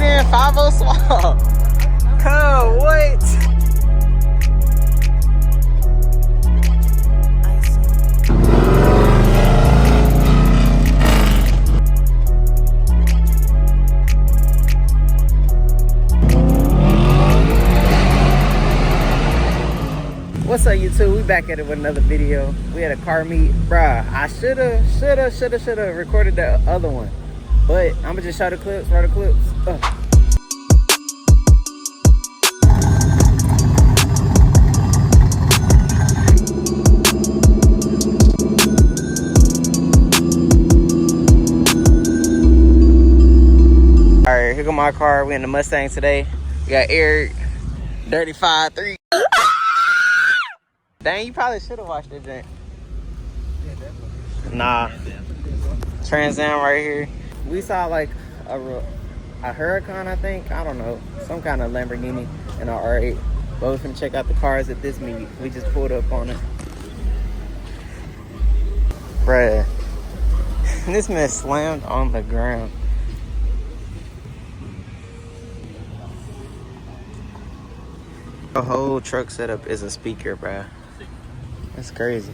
in 5-0 swap. Huh, what? What's up, YouTube? We back at it with another video. We had a car meet. Bruh, I shoulda recorded the other one. But I'ma just show the clips, roll the clips. Alright, here go my car. We in the Mustang today. We got Eric, Dirty 5-3. Dang, you probably should have watched that drink. Yeah, definitely. Nah. Trans Am right here. We saw like a Huracan, I think. I don't know. Some kind of Lamborghini and an R8. But we're finna check out the cars at this meet. We just pulled up on it. Bruh. This man slammed on the ground. The whole truck setup is a speaker, bruh. That's crazy.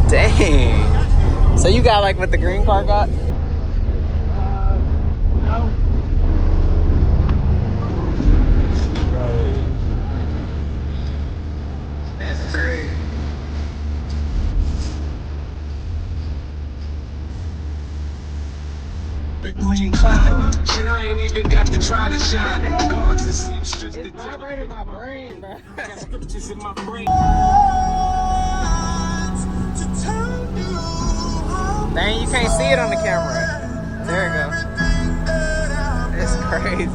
Dang. So you got like what the green car got? No. That's crazy. Big boy in cloud. Shit, I ain't even got to try to shine. It's vibrating my brain, bro. Got scriptures in my brain. Dang, you can't see it on the camera. There it goes. It's crazy.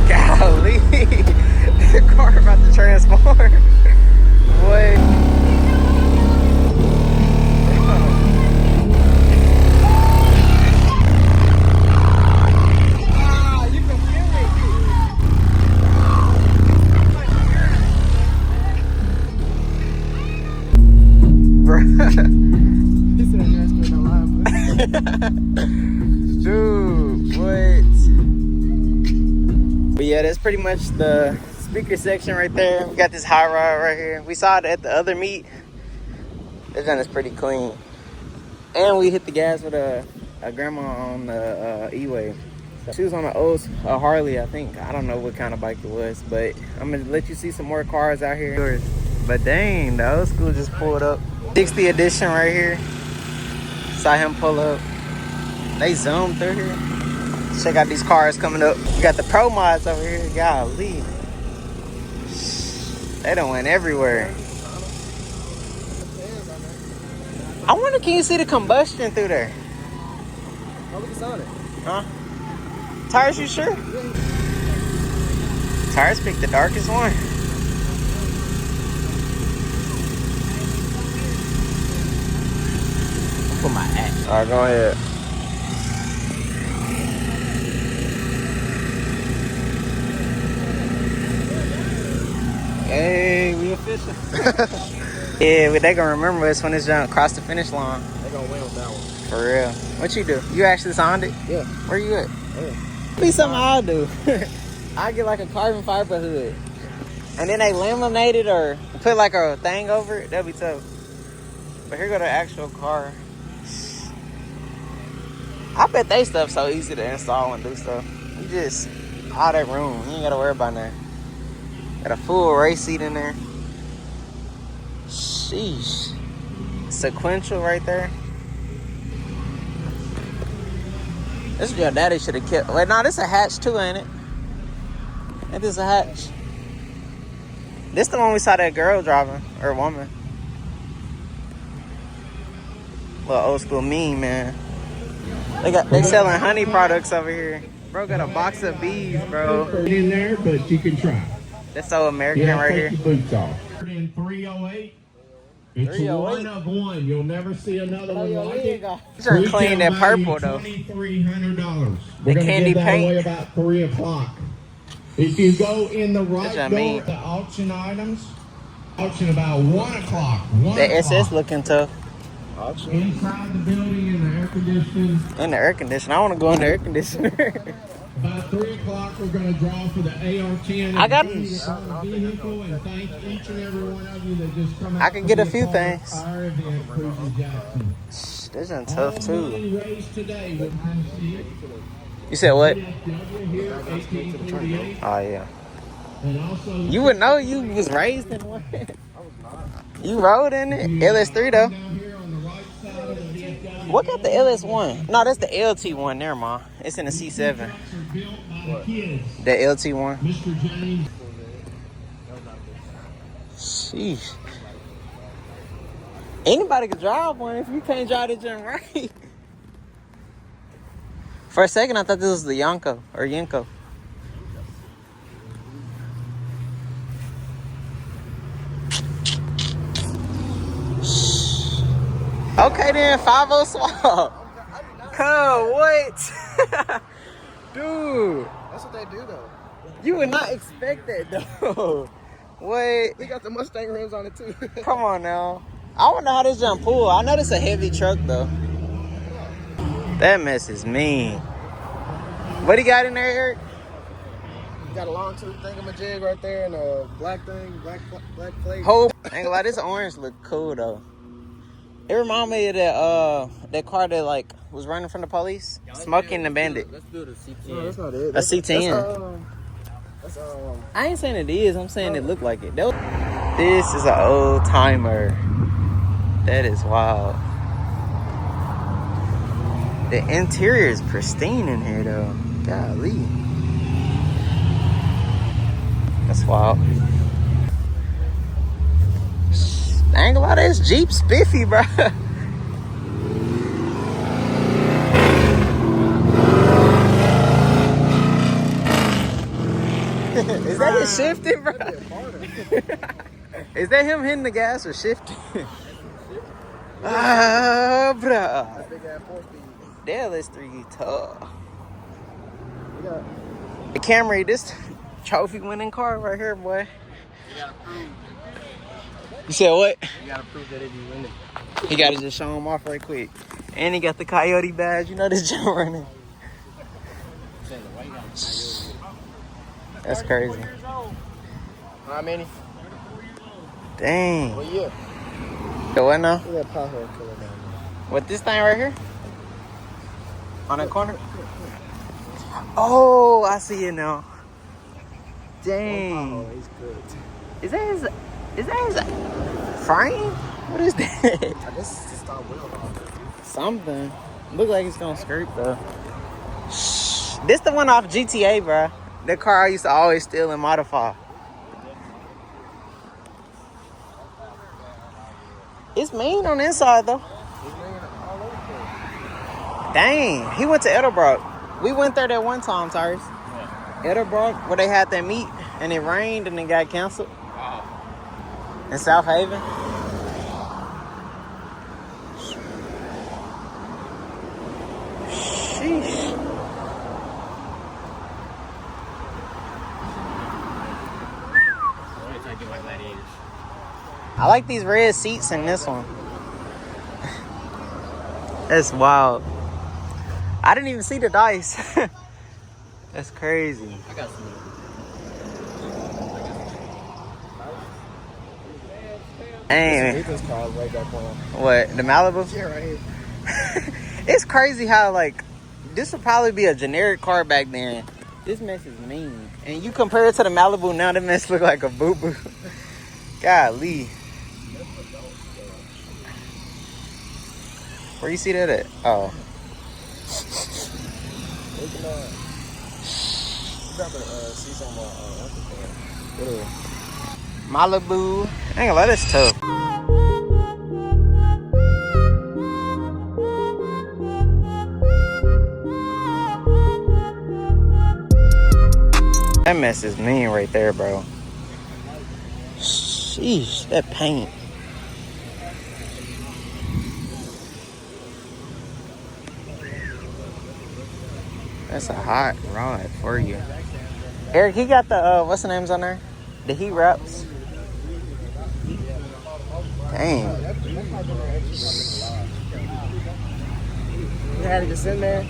Golly. The car about to transform. Boy. Dude, what? But yeah, that's pretty much the speaker section right there. We got this high rod right here. We saw it at the other meet. This one is pretty clean. And we hit the gas with a grandma on the E-Wave. So she was on a Harley, I think. I don't know what kind of bike it was, but I'm gonna let you see some more cars out here. But dang, the old school just pulled up. 60 edition right here. Saw him pull up. They zoomed through here. Check out these cars coming up. We got the Pro Mods over here. Golly. They done went everywhere. I wonder, can you see the combustion through there? Oh, look, it's on it. Huh? Tires, you sure? Tires picked the darkest one. Put my axe. All right, go ahead. Hey, we official. Yeah, but they gonna remember us when this jump cross the finish line. They gonna win with that one. For real. What you do? You actually signed it? Yeah. Where you at? Yeah. Be something I'll do. I get like a carbon fiber hood, and then they laminate it or put like a thing over it. That'd be tough. But here go the actual car. I bet they stuff so easy to install and do stuff. You just all that room. You ain't gotta worry about that. Got a full race seat in there. Sheesh. Sequential right there. This is your daddy should have kept. Wait, no, this a hatch too, ain't it? Ain't this a hatch? This the one we saw that girl driving, or woman. Little old school meme, man. They selling honey products over here. Bro got a box of bees, bro. In there, but you can try. That's so American right here. Take your boots off. In 308. It's 1 of 1. You'll never see another one like it. These are clean that purple though. $2,300. The candy paint. Away about 3 o'clock. If you go in the right door mean? at the auction items, Auction about 1 o'clock. The SS looking tough. Auction. Inside the building in the air conditioning. In the air conditioner. I want to go in the air conditioner. About 3 o'clock, we're going to draw for the AR-10. I got vehicle, and thank each and every one of you that just come out. I can get a few things. Our event, Cruises Jackson. This is tough too. Money raised today will see You said what? here, 1848. Oh yeah. And also, You would know you was raised in one. You rode in it. LS3 though. down here on the right side of the VFW, What got the LS1? No, that's the LT1 there, ma. It's in the C7. trucks are built by the kids. The LT1. Mr. James. Sheesh. Anybody could drive one if you can't drive the gym right. For a second, I thought this was the Yonko or Yenko. Okay then, 5-0 swap. Come, what? Dude, That's what they do though. you would not expect that though. What? They got the Mustang rims on it too. Come on now. I wonder how this jump pull. I know this a heavy truck though. That mess is mean. What he got in there, Eric? Got a long tooth thingamajig right there and a black thing, black plate. Hope. Ain't gonna lie, this orange look cool though. It remind me of that car that like was running from the police, Smoking the Bandit. Let's do the C10. No, that's not it. A C10. That's I ain't saying it is. I'm saying it looked like it. This is an old timer. That is wild. The interior is pristine in here though. Golly. That's wild. I ain't gonna lie, this Jeep spiffy, bro. Is that his shifting, bro? Is that him hitting the gas or shifting? Ah, bro. big ass 4-speed. That LS3 tough. We got The Camry, this trophy winning car right here, boy. You gotta prove. You said what? You gotta prove that it be winning. He gotta just show him off right quick. And he got the Coyote badge. You know this jump running. That's crazy. How many? Dang. What year? The what now? Look at that pothole killer down there. What, this thing right here? On that corner? Oh, I see it now. Dang. Oh, he's good. Is that his frame? What is that? I guess it's just stop wheel off. Something. Look like it's gonna skirt though. Shh. This the one off GTA, bro. That car I used to always steal and modify. It's mean on the inside though. He's laying all over the place. Dang, he went to Edelbrock. We went there that one time, Tyrus. Edelbrock, where they had that meet and it rained and it got canceled. In South Haven. Sheesh. I like these red seats in this one. That's wild. I didn't even see the dice. That's crazy. I got some. Dang. Ethan's car is right back on. What, the Malibu? Yeah, right here. It's crazy how, like, this would probably be a generic car back then. This mess is mean. And you compare it to the Malibu now, that mess look like a boo-boo. Golly. Where you see that at? Oh. We can, see some more, Malibu. I ain't gonna lie, that's tough. That mess is mean right there, bro. Sheesh, that paint. That's a hot rod for you. Eric, he got the, what's the names on there? The heat wraps. Dang. You had it just in there.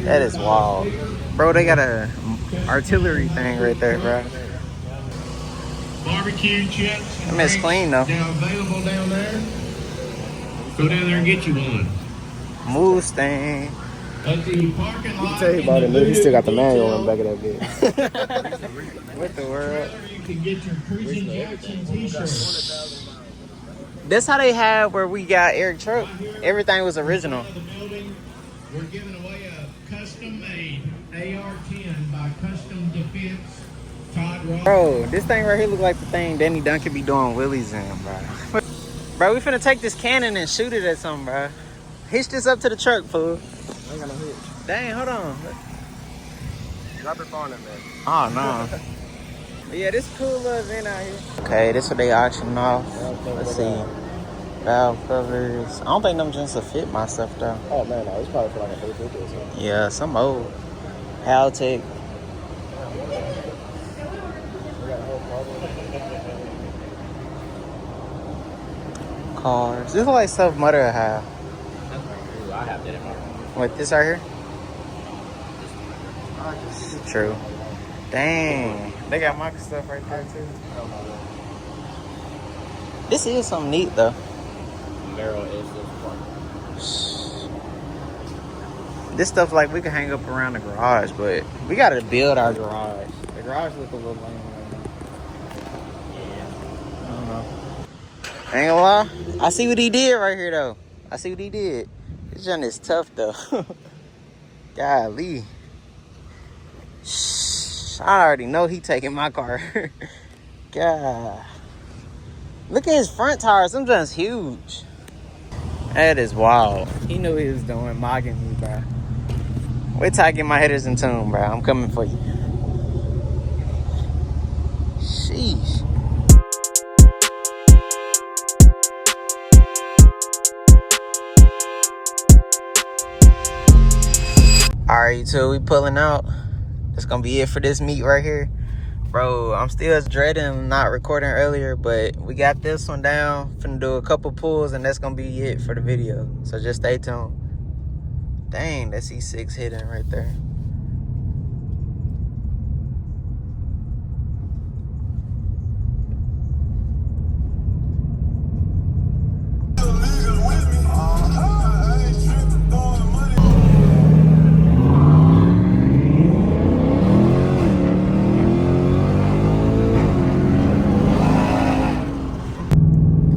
That is wild. Bro, they got a artillery thing right there, bro. Barbecue chips and It's clean though. They're available down there. Go down there and get you one. Mustang. At the parking lot. You can tell you about it, but he still got the manual on the back of that bitch. What the world? You can get your Cruising Jackson t-shirt. That's how they had where we got Eric Truck. Everything was original. We're giving away a custom-made AR-10 by Custom Defense. Todd Ross. Bro, this thing right here look like the thing Danny Duncan be doing wheelies in, bro. Bro, we finna take this cannon and shoot it at something, bro. Hitch this up to the truck, fool. I ain't got no hitch. Dang, hold on. Drop your phone in there. Oh, no. But yeah, this cool little event out here. Okay, this what they auction off. Let's see. Valve covers. I don't think them just will fit my stuff, though. Oh, man, no. It's probably for like a 350 or something. Yeah, some old. Haltech. Cars. This is like stuff Mother would have. I have that in my room. Wait, this right here? True. Dang. They got my stuff right there, too. This is something neat, though. Barrel is This stuff, like, we can hang up around the garage, but we got to build our garage. The garage look a little lame right now. Yeah. I don't know. Ain't gonna lie. I see what he did right here, though. I see what he did. This joint is tough, though. Golly. I already know he taking my car. God. Look at his front tires. Them joints huge. That is wild. He knew what he was doing, mogging me, bro. Wait till I get my headers in tune, bro. I'm coming for you. Sheesh. Alright, so we pulling out. That's gonna be it for this meet right here. Bro, I'm still dreading not recording earlier, but we got this one down. Finna do a couple pulls, and that's gonna be it for the video. So just stay tuned. Dang, that's E6 hidden right there.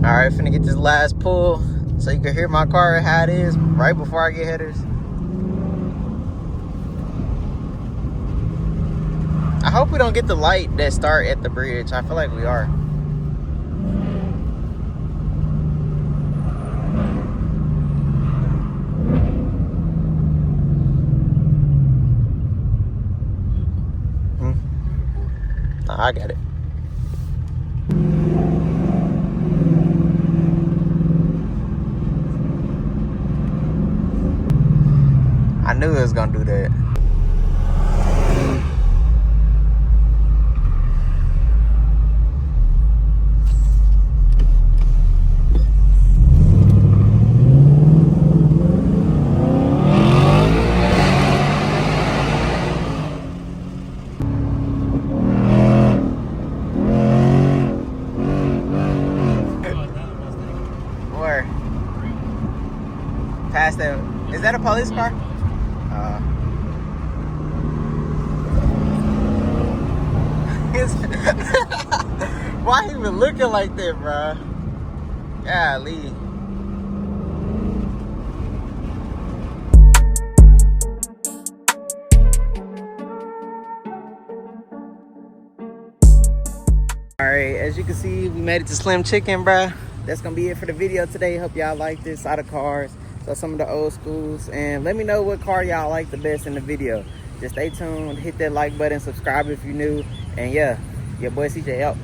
Alright, finna get this last pull so you can hear my car how it is right before I get headers. I hope we don't get the light that start at the bridge. I feel like we are. Nah, I got it. I knew it was gonna do that. Where? Past that. Is that a police car? Why even looking like that, bro? Golly. Alright, as you can see, we made it to Slim Chicken, bruh. That's gonna be it for the video today. Hope y'all like this out of cars. So some of the old schools. And let me know what car y'all like the best in the video. Just stay tuned, hit that like button, subscribe if you're new. And yeah, your boy CJ out.